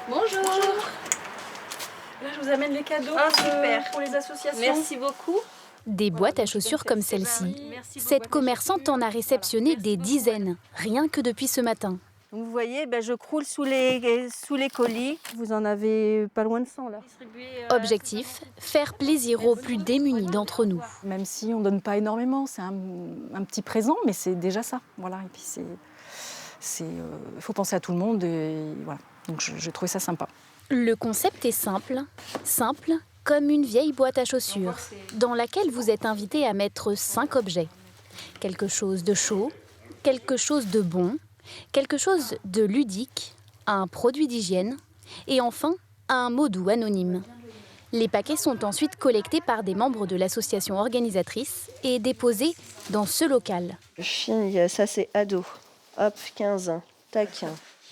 Bonjour. Là, je vous amène les cadeaux super. pour les associations. Merci beaucoup. Des boîtes à chaussures comme celle-ci. Cette commerçante en a réceptionné des dizaines, rien que depuis ce matin. Donc, vous voyez, je croule sous les colis. Vous en avez pas loin de 100 là. Objectif, faire plaisir aux plus démunis d'entre nous. Même si on ne donne pas énormément, c'est un petit présent, mais c'est déjà ça. Voilà. Et puis il faut penser à tout le monde et voilà. Donc je trouvais ça sympa. Le concept est simple comme une vieille boîte à chaussures, dans laquelle vous êtes invité à mettre 5 objets. Quelque chose de chaud, quelque chose de bon, quelque chose de ludique, un produit d'hygiène et enfin un mot doux anonyme. Les paquets sont ensuite collectés par des membres de l'association organisatrice et déposés dans ce local. Fille, ça c'est ado. Hop, 15 ans. Tac.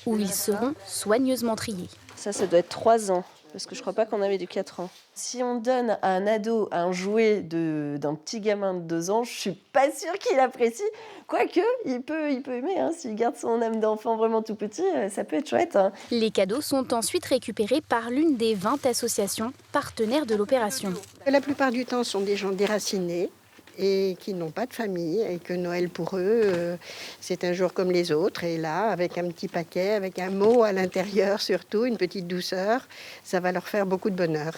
Où ils seront soigneusement triés. Ça doit être 3 ans. Parce que je crois pas qu'on avait du 4 ans. Si on donne à un ado un jouet d'un petit gamin de 2 ans, je suis pas sûre qu'il apprécie. Quoique, il peut aimer. S'il garde son âme d'enfant vraiment tout petit, ça peut être chouette. Les cadeaux sont ensuite récupérés par l'une des 20 associations partenaires de l'opération. La plupart du temps, ce sont des gens déracinés et qui n'ont pas de famille et que Noël pour eux, c'est un jour comme les autres. Et là, avec un petit paquet, avec un mot à l'intérieur surtout, une petite douceur, ça va leur faire beaucoup de bonheur.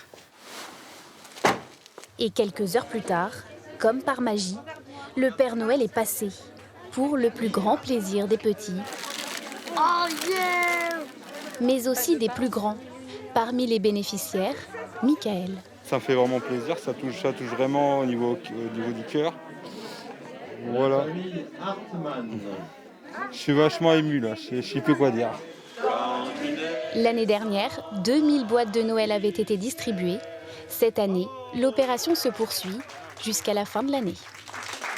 Et quelques heures plus tard, comme par magie, le Père Noël est passé, pour le plus grand plaisir des petits, mais aussi des plus grands. Parmi les bénéficiaires, Michael. Ça me fait vraiment plaisir, ça touche vraiment au niveau du cœur. Voilà. Je suis vachement ému là, je ne sais plus quoi dire. L'année dernière, 2000 boîtes de Noël avaient été distribuées. Cette année, l'opération se poursuit jusqu'à la fin de l'année.